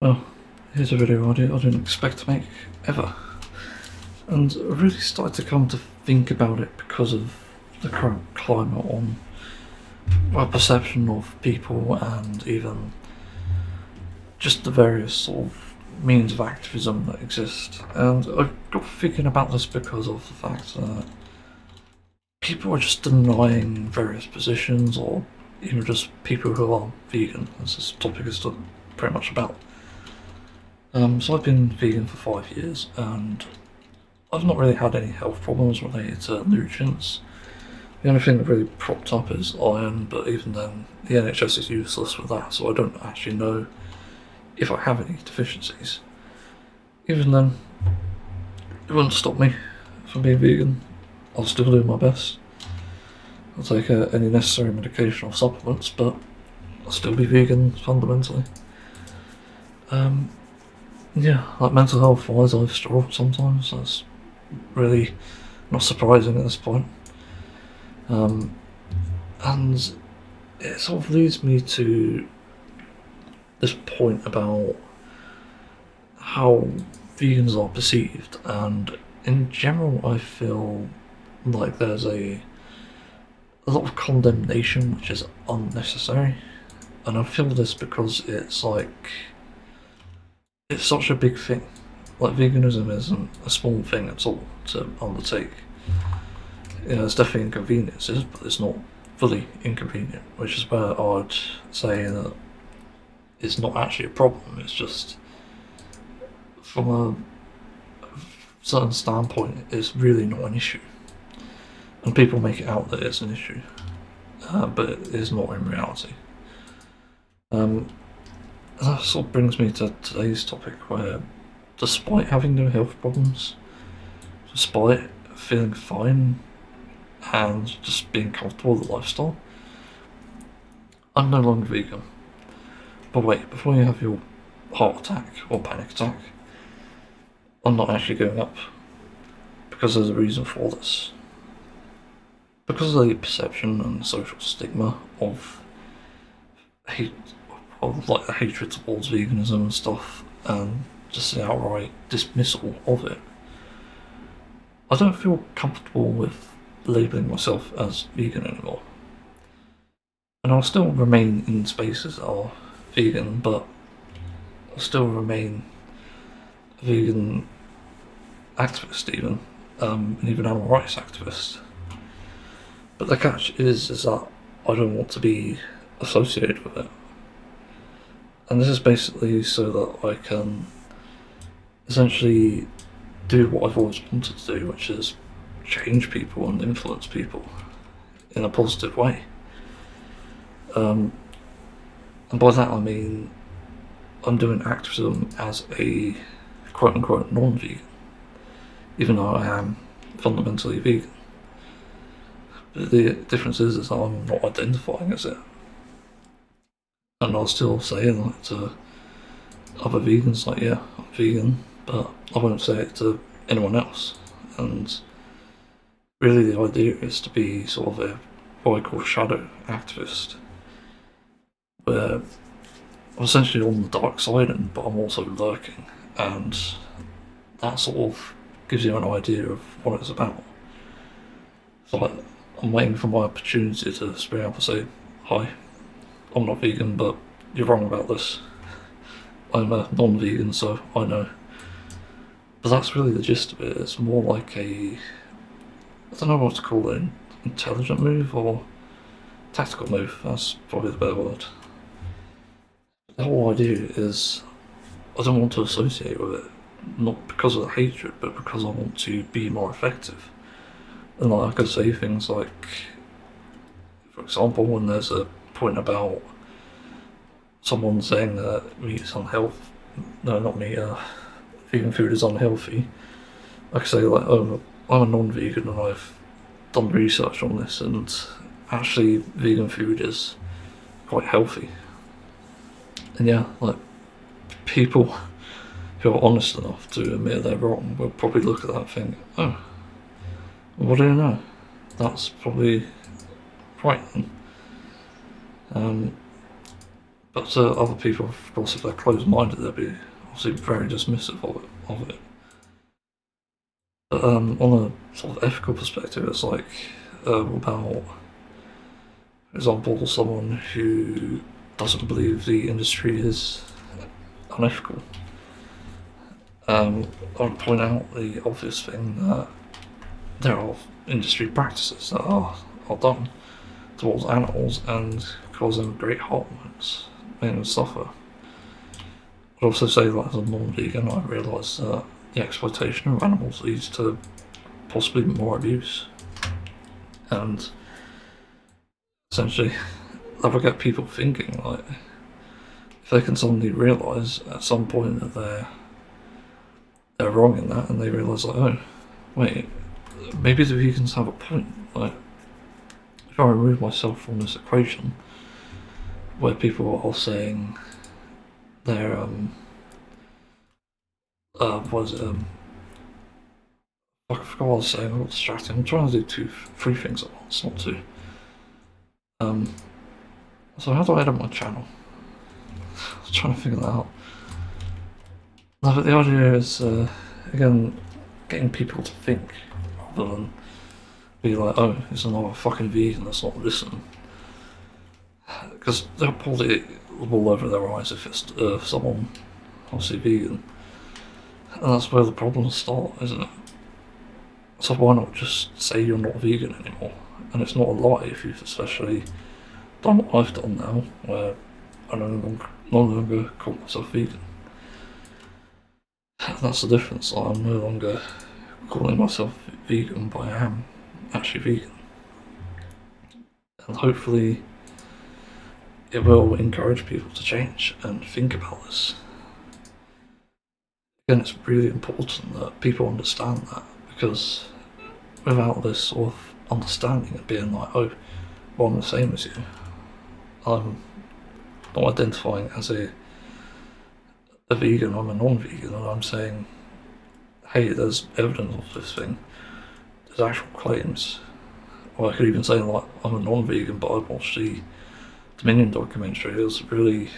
Well, here's a video I didn't expect to make ever. And I really started to come to think about it because of the current climate on our perception of people and even just the various sort of means of activism that exist. And I got thinking about this because of the fact that people are just denying various positions, or even just people who are vegan, as this topic is pretty much about. So I've been vegan for 5 years, and I've not really had any health problems related to nutrients. The only thing that really propped up is iron, but even then, the NHS is useless with that, so I don't actually know if I have any deficiencies. Even then, it wouldn't stop me from being vegan. I'll still do my best. I'll take any necessary medication or supplements, but I'll still be vegan fundamentally. Yeah, like mental health wise, I've struggled sometimes. That's really not surprising at this point. And it sort of leads me to this point about how vegans are perceived, and in general, I feel like there's a lot of condemnation which is unnecessary, and I feel this because it's such a big thing. Like, veganism isn't a small thing at all to undertake. There's definitely inconveniences, but it's not fully inconvenient, which is where I'd say that it's not actually a problem. It's just, from a certain standpoint, it's really not an issue, and people make it out that it's an issue, but it is not in reality. That sort of brings me to today's topic, where, despite having no health problems, despite feeling fine and just being comfortable with the lifestyle, I'm no longer vegan. But wait, before you have your heart attack or panic attack, I'm not actually going up, because there's a reason for this. Because of the perception and social stigma of hate, of like the hatred towards veganism and stuff, and just the outright dismissal of it, I don't feel comfortable with labelling myself as vegan anymore. And I'll still remain in spaces that are vegan, but I'll still remain a vegan activist even, and even animal rights activist. But the catch is that I don't want to be associated with it. And this is basically so that I can essentially do what I've always wanted to do, which is change people and influence people in a positive way. And by that I mean I'm doing activism as a quote unquote non-vegan, even though I am fundamentally vegan. But the difference is that I'm not identifying as it. And I'll still say that to other vegans, like, yeah, I'm vegan, but I won't say it to anyone else. And really the idea is to be sort of a, what I call, shadow activist, where I'm essentially on the dark side, but I'm also lurking, and that sort of gives you an idea of what it's about. So like, I'm waiting for my opportunity to spring up and say, hi, I'm not vegan, but you're wrong about this. I'm a non-vegan, so I know. But that's really the gist of it. It's more like I don't know what to call it, an intelligent move or tactical move. That's probably the better word. The whole idea is I don't want to associate with it, not because of the hatred, but because I want to be more effective. And like, I could say things like, for example, when there's a point about someone saying that meat is unhealthy, no, not meat, vegan food is unhealthy, I could say like, oh, I'm a non-vegan and I've done research on this, and actually vegan food is quite healthy. And yeah, like, people who are honest enough to admit they're wrong will probably look at that and think, oh, what do you know? That's probably right then. But to other people, of course, if they're closed-minded, they'll be obviously very dismissive of it. But on a sort of ethical perspective, it's like about, for example, someone who doesn't believe the industry is unethical. I would point out the obvious thing that there are industry practices that are done towards animals and cause them great harm and make them suffer. I'd also say that as a non-vegan, I realise that the exploitation of animals leads to possibly more abuse, and essentially that would get people thinking, like, if they can suddenly realise at some point that they're wrong in that, and they realise, like, oh wait, maybe the vegans have a point. Like, if I remove myself from this equation, where people are saying they're what is it, I forgot what I was saying, I got distracted. I'm trying to do three things at once, not two. So how do I edit my channel? I was trying to figure that out. No, but the idea is, again, getting people to think rather than be like, oh, it's another fucking vegan, let's not listen. Because they'll probably roll over their eyes if it's someone, obviously vegan. And that's where the problems start, isn't it? So why not just say you're not vegan anymore? And it's not a lie if you've especially done what I've done now, where I no longer call myself vegan. That's the difference. I'm no longer calling myself vegan, but I am actually vegan. And hopefully it will encourage people to change and think about this. Again, it's really important that people understand that, because without this sort of understanding and being like, oh, well, I'm the same as you, I'm not identifying as a vegan, I'm a non-vegan, and I'm saying, hey, there's evidence of this thing, there's actual claims. Or I could even say, like, I'm a non-vegan, but I watched the Dominion documentary, it was really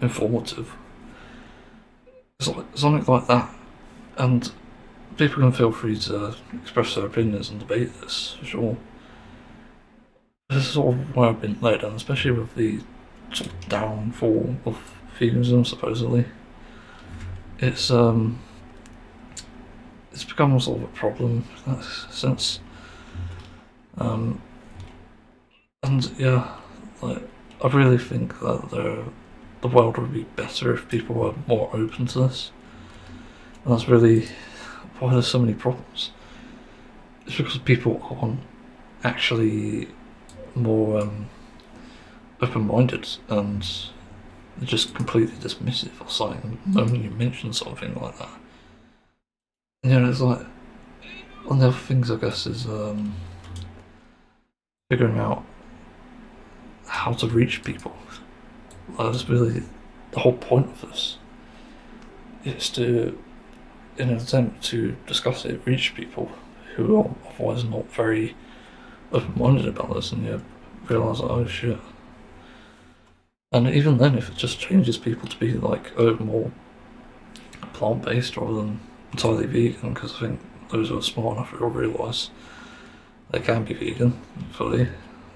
informative. It's like, something like that. And people can feel free to express their opinions and debate this, for sure. This is sort of where I've been led, and especially with the sort of downfall of veganism, supposedly. It's become sort of a problem in that sense. And yeah, like, I really think that the world would be better if people were more open to this. And that's really why there's so many problems. It's because people aren't actually more open-minded, and they're just completely dismissive or something the moment you mention something like that. And, you know, it's like, one of the other things, I guess, is figuring out how to reach people. That's really the whole point of this. Is to, in an attempt to discuss it, reach people who are otherwise not very open-minded about this, and you realise, like, oh shit. And even then, if it just changes people to be like, oh, more plant-based rather than entirely vegan, because I think those who are smart enough will realise they can be vegan fully,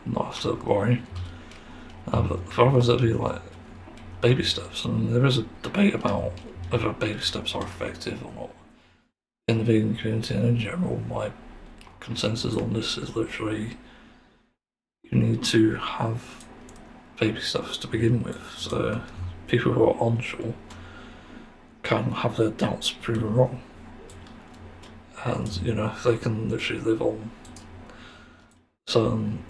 not have to worry. But for others, it'll be like baby steps, and there is a debate about whether baby steps are effective or not in the vegan community, and in general, my consensus on this is literally you need to have baby steps to begin with, so people who are unsure can have their doubts proven wrong. And, you know, if they can literally live on certain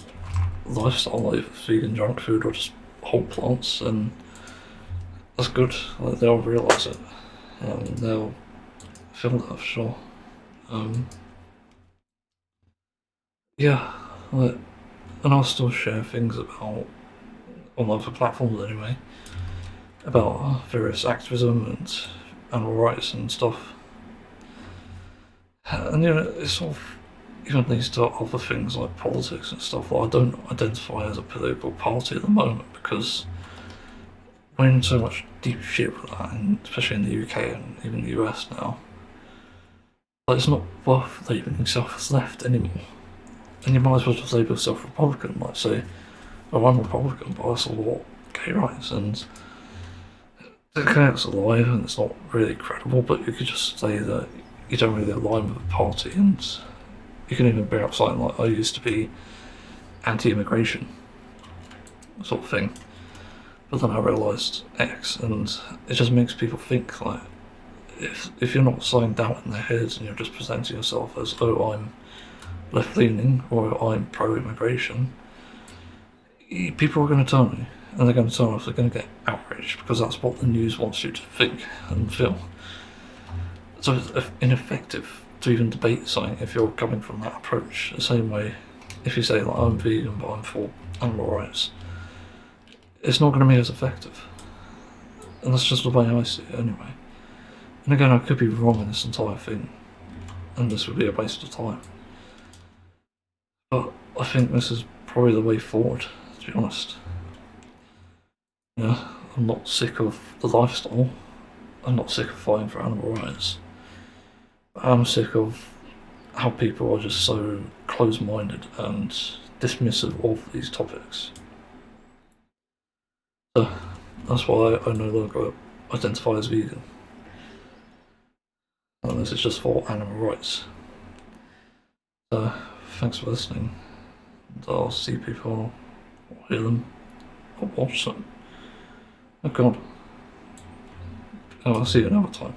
lifestyle, like vegan junk food or just whole plants, then that's good. Like, they'll realise it, and they'll feel that for sure. Yeah, like, and I'll still share things about, on other platforms anyway, about various activism and animal rights and stuff. And, you know, it sort of even leads to other things like politics and stuff. Like, I don't identify as a political party at the moment, because we're in so much deep shit with that, and especially in the UK and even the US now. Like, it's not worth labelling yourself as left anymore. And you might as well just label yourself Republican, like say, oh, I'm Republican, but I support gay rights, and okay, it's a lie and it's not really credible, but you could just say that you don't really align with the party, and you can even bring up something like, I used to be anti-immigration, sort of thing. But then I realised X, and it just makes people think like, if you're not sowing doubt in their heads and you're just presenting yourself as, oh, I'm left leaning or I'm pro immigration, people are going to turn on you, and they're going to turn off, they're going to get outraged because that's what the news wants you to think and feel. So it's ineffective to even debate something if you're coming from that approach. The same way, if you say like, I'm vegan but I'm for animal rights, it's not going to be as effective. And that's just the way I see it anyway. And again, I could be wrong in this entire thing, and this would be a waste of time. But I think this is probably the way forward, to be honest. Yeah, I'm not sick of the lifestyle. I'm not sick of fighting for animal rights. I'm sick of how people are just so close-minded and dismissive of these topics. So that's why I no longer identify as vegan. And this is just for animal rights. So thanks for listening. And I'll see people, or hear them, or watch them. Oh God. I'll see you another time.